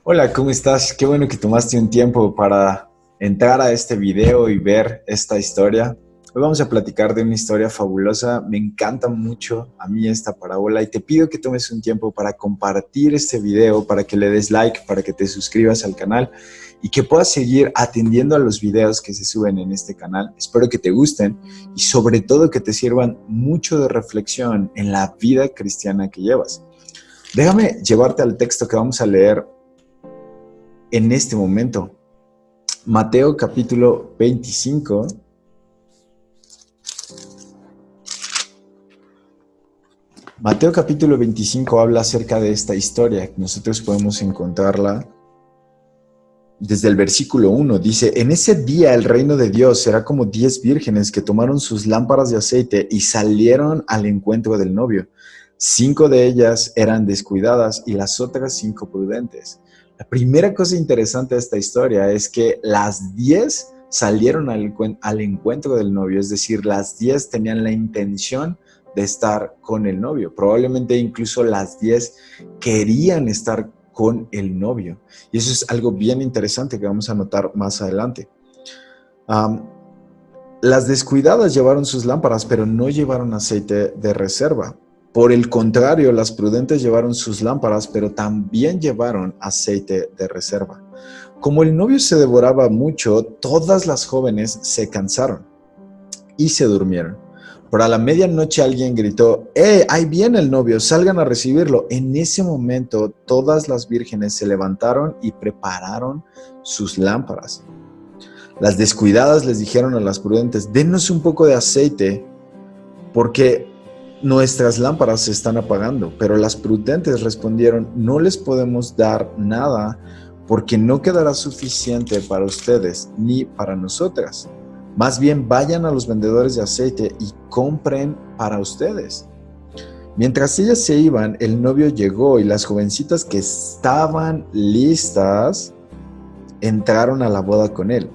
Hola, ¿cómo estás? Qué bueno que tomaste un tiempo para entrar a este video y ver esta historia. Hoy vamos a platicar de una historia fabulosa. Me encanta mucho a mí esta parábola y te pido que tomes un tiempo para compartir este video, para que le des like, para que te suscribas al canal y que puedas seguir atendiendo a los videos que se suben en este canal. Espero que te gusten y sobre todo que te sirvan mucho de reflexión en la vida cristiana que llevas. Déjame llevarte al texto que vamos a leer en este momento. Mateo capítulo 25. Mateo capítulo 25 habla acerca de esta historia. Nosotros podemos encontrarla desde el versículo 1. Dice, en ese día el reino de Dios será como 10 vírgenes que tomaron sus lámparas de aceite y salieron al encuentro del novio. 5 de ellas eran descuidadas y las otras 5 prudentes. La primera cosa interesante de esta historia es que las 10 salieron al encuentro del novio, es decir, las 10 tenían la intención de estar con el novio. Probablemente incluso las 10 querían estar con el novio. Y eso es algo bien interesante que vamos a notar más adelante. Las descuidadas llevaron sus lámparas, pero no llevaron aceite de reserva. Por el contrario, las prudentes llevaron sus lámparas, pero también llevaron aceite de reserva. Como el novio se devoraba mucho, todas las jóvenes se cansaron y se durmieron. Pero a la medianoche alguien gritó, ahí viene el novio, salgan a recibirlo. En ese momento todas las vírgenes se levantaron y prepararon sus lámparas. Las descuidadas les dijeron a las prudentes, denos un poco de aceite porque nuestras lámparas se están apagando. Pero las prudentes respondieron, no les podemos dar nada porque no quedará suficiente para ustedes ni para nosotras. Más bien vayan a los vendedores de aceite y compren para ustedes. Mientras ellas se iban, el novio llegó y las jovencitas que estaban listas entraron a la boda con él.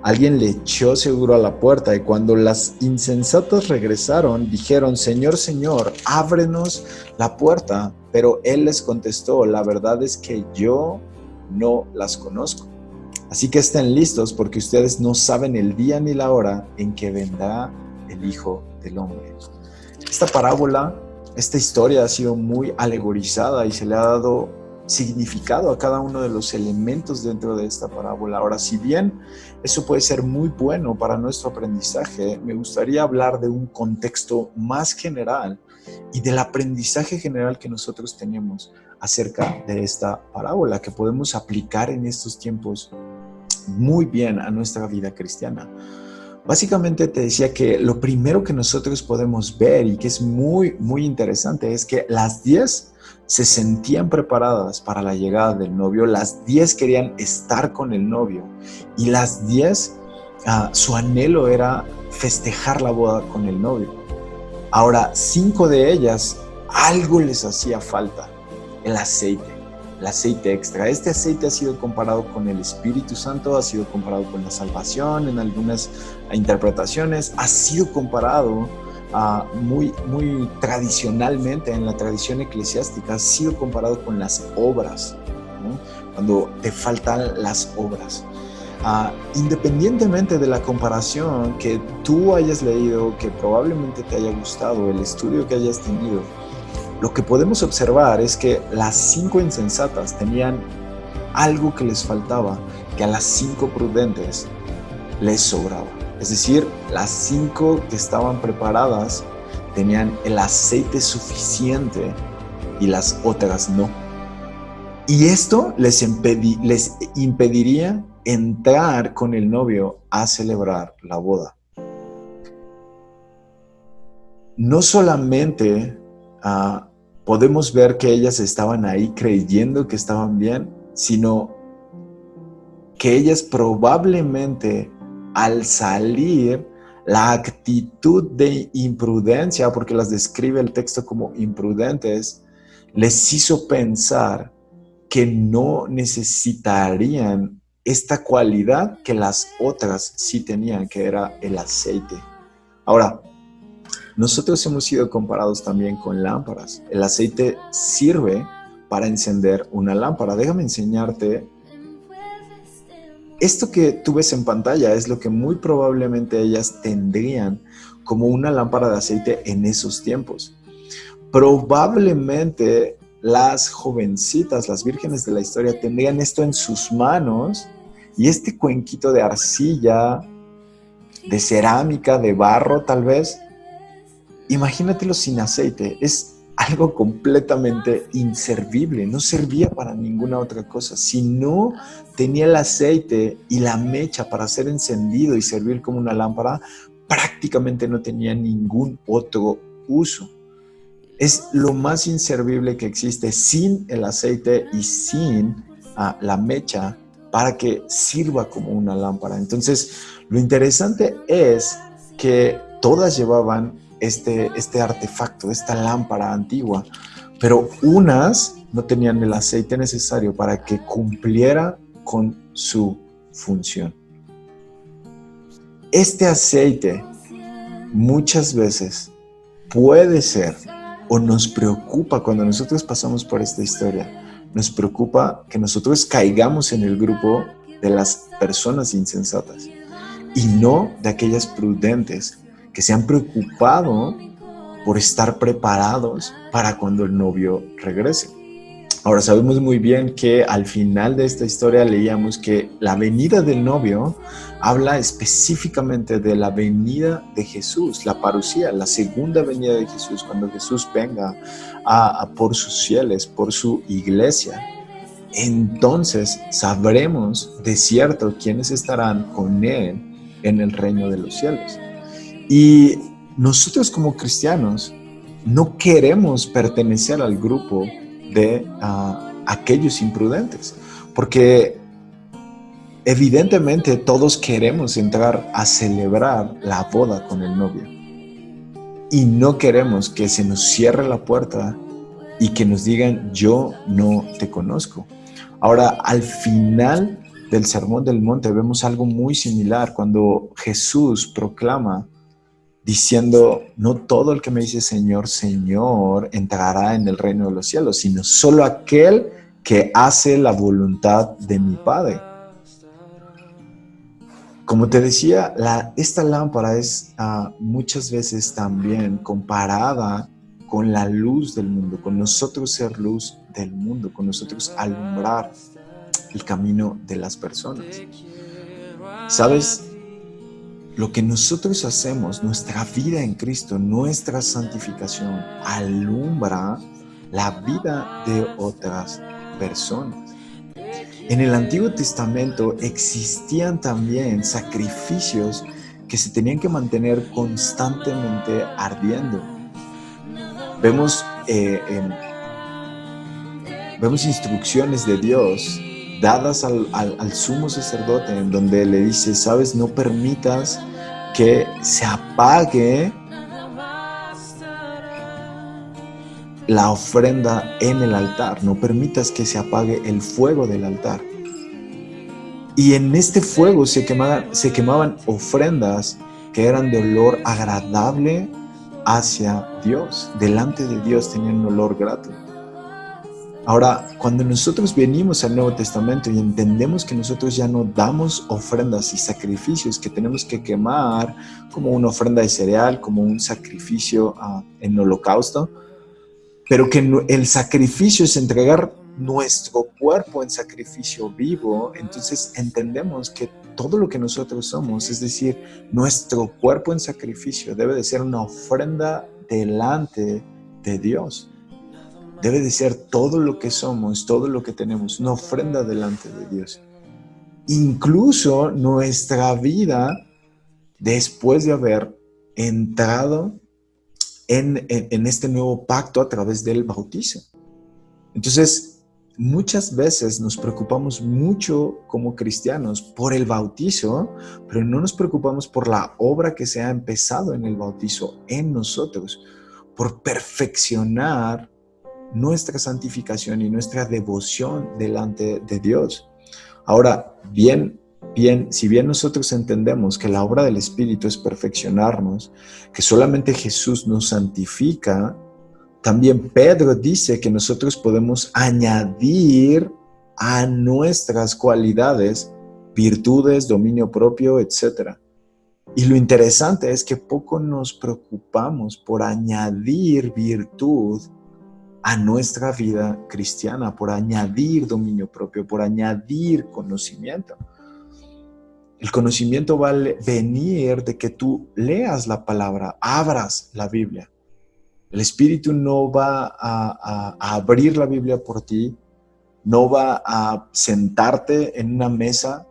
Alguien le echó seguro a la puerta y cuando las insensatas regresaron, dijeron, Señor, Señor, ábrenos la puerta. Pero él les contestó, la verdad es que yo no las conozco. Así que estén listos porque ustedes no saben el día ni la hora en que vendrá el Hijo del Hombre. Esta parábola, esta historia ha sido muy alegorizada y se le ha dado significado a cada uno de los elementos dentro de esta parábola. Ahora, si bien eso puede ser muy bueno para nuestro aprendizaje, me gustaría hablar de un contexto más general y del aprendizaje general que nosotros tenemos acerca de esta parábola que podemos aplicar en estos tiempos muy bien a nuestra vida cristiana. Básicamente te decía que lo primero que nosotros podemos ver y que es muy, muy interesante es que las 10 se sentían preparadas para la llegada del novio, las 10 querían estar con el novio y las 10, su anhelo era festejar la boda con el novio. Ahora, 5 de ellas, algo les hacía falta, el aceite extra. Este aceite ha sido comparado con el Espíritu Santo, ha sido comparado con la salvación en algunas interpretaciones, ha sido comparado muy, muy tradicionalmente en la tradición eclesiástica, ha sido comparado con las obras, ¿no? Cuando te faltan las obras. Independientemente de la comparación que tú hayas leído, que probablemente te haya gustado, el estudio que hayas tenido, lo que podemos observar es que las 5 insensatas tenían algo que les faltaba, que a las 5 prudentes les sobraba. Es decir, las 5 que estaban preparadas tenían el aceite suficiente y las otras no. Y esto les impediría entrar con el novio a celebrar la boda. No solamente podemos ver que ellas estaban ahí creyendo que estaban bien, sino que ellas probablemente al salir, la actitud de imprudencia, porque las describe el texto como imprudentes, les hizo pensar que no necesitarían esta cualidad que las otras sí tenían, que era el aceite. Ahora, nosotros hemos sido comparados también con lámparas. El aceite sirve para encender una lámpara. Déjame enseñarte. Esto que tú ves en pantalla es lo que muy probablemente ellas tendrían como una lámpara de aceite en esos tiempos. Probablemente las jovencitas, las vírgenes de la historia, tendrían esto en sus manos y este cuenquito de arcilla, de cerámica, de barro tal vez. Imagínatelo sin aceite, es algo completamente inservible, no servía para ninguna otra cosa. Si no tenía el aceite y la mecha para ser encendido y servir como una lámpara, prácticamente no tenía ningún otro uso. Es lo más inservible que existe, sin el aceite y sin la mecha para que sirva como una lámpara. Entonces, lo interesante es que todas llevaban este artefacto, esta lámpara antigua, pero unas no tenían el aceite necesario para que cumpliera con su función. Este aceite muchas veces puede ser o nos preocupa cuando nosotros pasamos por esta historia. Nos preocupa que nosotros caigamos en el grupo de las personas insensatas y no de aquellas prudentes que se han preocupado por estar preparados para cuando el novio regrese. Ahora sabemos muy bien que al final de esta historia leíamos que la venida del novio habla específicamente de la venida de Jesús, la parusía, la segunda venida de Jesús, cuando Jesús venga por sus fieles, por su iglesia. Entonces sabremos de cierto quiénes estarán con él en el reino de los cielos. Y nosotros como cristianos no queremos pertenecer al grupo de aquellos imprudentes, porque evidentemente todos queremos entrar a celebrar la boda con el novio y no queremos que se nos cierre la puerta y que nos digan yo no te conozco. Ahora, al final del Sermón del Monte vemos algo muy similar cuando Jesús proclama diciendo, no todo el que me dice Señor, Señor, entrará en el reino de los cielos, sino solo aquel que hace la voluntad de mi Padre. Como te decía, esta lámpara es muchas veces también comparada con la luz del mundo, con nosotros ser luz del mundo, con nosotros alumbrar el camino de las personas. ¿Sabes? Lo que nosotros hacemos, nuestra vida en Cristo, nuestra santificación, alumbra la vida de otras personas. En el Antiguo Testamento existían también sacrificios que se tenían que mantener constantemente ardiendo. Vemos instrucciones de Dios dadas al sumo sacerdote, en donde le dice, sabes, no permitas que se apague la ofrenda en el altar, no permitas que se apague el fuego del altar. Y en este fuego se quemaban ofrendas que eran de olor agradable hacia Dios, delante de Dios tenían un olor grato. Ahora, cuando nosotros venimos al Nuevo Testamento y entendemos que nosotros ya no damos ofrendas y sacrificios que tenemos que quemar, como una ofrenda de cereal, como un sacrificio en holocausto, pero que el sacrificio es entregar nuestro cuerpo en sacrificio vivo, entonces entendemos que todo lo que nosotros somos, es decir, nuestro cuerpo en sacrificio, debe de ser una ofrenda delante de Dios. Debe de ser todo lo que somos, todo lo que tenemos, una ofrenda delante de Dios. Incluso nuestra vida, después de haber entrado en este nuevo pacto a través del bautizo. Entonces, muchas veces nos preocupamos mucho como cristianos por el bautizo, pero no nos preocupamos por la obra que se ha empezado en el bautizo en nosotros, por perfeccionar nuestra santificación y nuestra devoción delante de Dios. Ahora, si bien nosotros entendemos que la obra del Espíritu es perfeccionarnos, que solamente Jesús nos santifica, También Pedro dice que nosotros podemos añadir a nuestras cualidades virtudes, dominio propio, etc. Y lo interesante es que poco nos preocupamos por añadir virtud a nuestra vida cristiana, por añadir dominio propio, por añadir conocimiento. El conocimiento va a venir de que tú leas la palabra, abras la Biblia. El Espíritu no va a abrir la Biblia por ti, no va a sentarte en una mesa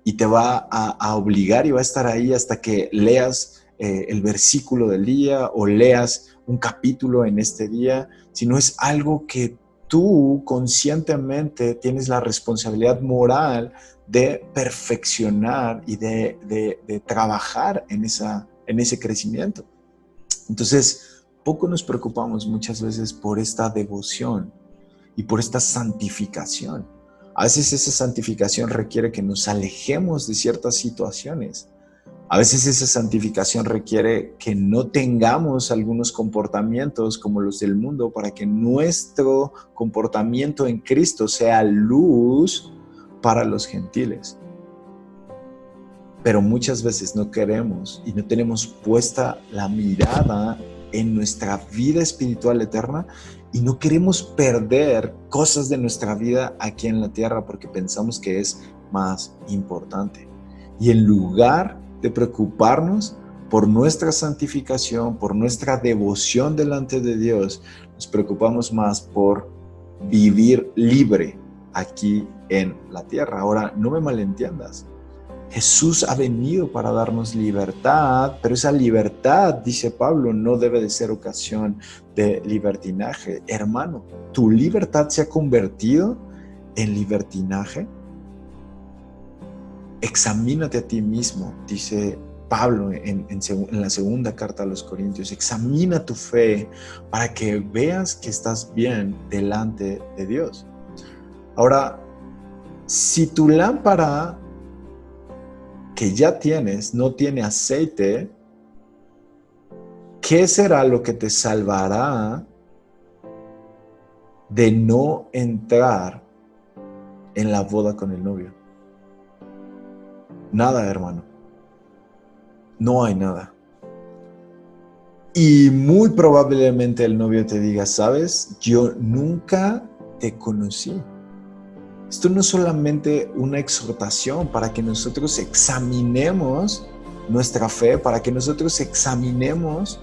y te va a obligar y va a estar ahí hasta que leas el versículo del día o leas un capítulo en este día, sino es algo que tú conscientemente tienes la responsabilidad moral de perfeccionar y de trabajar en ese crecimiento. Entonces, poco nos preocupamos muchas veces por esta devoción y por esta santificación. A veces esa santificación requiere que nos alejemos de ciertas situaciones. A veces esa santificación requiere que no tengamos algunos comportamientos como los del mundo para que nuestro comportamiento en Cristo sea luz para los gentiles. Pero muchas veces no queremos y no tenemos puesta la mirada en nuestra vida espiritual eterna y no queremos perder cosas de nuestra vida aquí en la tierra porque pensamos que es más importante. Y en lugar de preocuparnos por nuestra santificación, por nuestra devoción delante de Dios, nos preocupamos más por vivir libre aquí en la tierra. Ahora, no me malentiendas. Jesús ha venido para darnos libertad, pero esa libertad, dice Pablo, no debe de ser ocasión de libertinaje. Hermano, ¿tu libertad se ha convertido en libertinaje? Examínate a ti mismo, dice Pablo en la segunda carta a los Corintios. Examina tu fe para que veas que estás bien delante de Dios. Ahora, si tu lámpara que ya tienes no tiene aceite, ¿qué será lo que te salvará de no entrar en la boda con el novio? Nada, hermano. No hay nada. Y muy probablemente el novio te diga, ¿sabes? Yo nunca te conocí. Esto no es solamente una exhortación para que nosotros examinemos nuestra fe, para que nosotros examinemos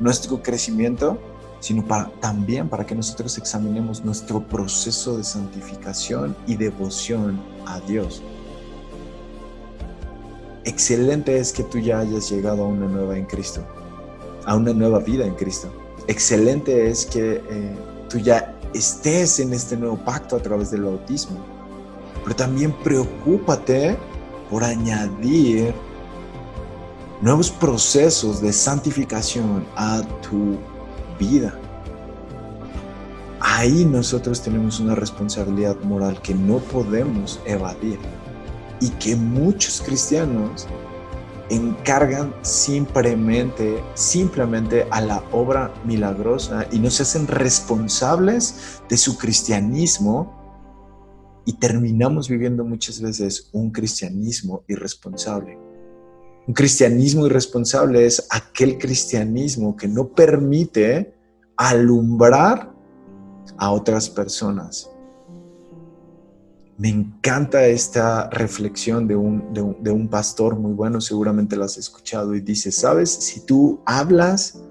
nuestro crecimiento, sino también para que nosotros examinemos nuestro proceso de santificación y devoción a Dios. Excelente es que tú ya hayas llegado a una nueva en Cristo, a una nueva vida en Cristo. Excelente es que tú ya estés en este nuevo pacto a través del bautismo. Pero también preocúpate por añadir nuevos procesos de santificación a tu vida. Ahí nosotros tenemos una responsabilidad moral que no podemos evadir y que muchos cristianos encargan simplemente a la obra milagrosa y no se hacen responsables de su cristianismo. Y terminamos viviendo muchas veces un cristianismo irresponsable. Un cristianismo irresponsable es aquel cristianismo que no permite alumbrar a otras personas. Me encanta esta reflexión de un pastor muy bueno, seguramente la has escuchado, y dice, ¿sabes? Si tú hablas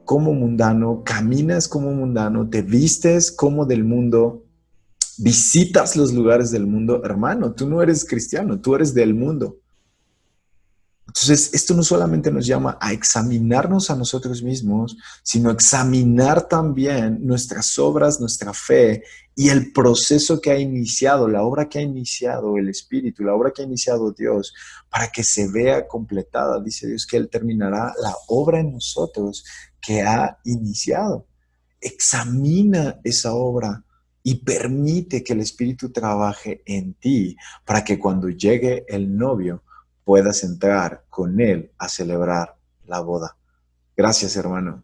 como mundano, caminas como mundano, te vistes como del mundo, visitas los lugares del mundo, hermano, tú no eres cristiano, tú eres del mundo. Entonces, esto no solamente nos llama a examinarnos a nosotros mismos, sino examinar también nuestras obras, nuestra fe y el proceso que ha iniciado, la obra que ha iniciado el Espíritu, la obra que ha iniciado Dios, para que se vea completada. Dice Dios que Él terminará la obra en nosotros que ha iniciado. Examina esa obra y permite que el Espíritu trabaje en ti para que cuando llegue el novio puedas entrar con él a celebrar la boda. Gracias, hermano.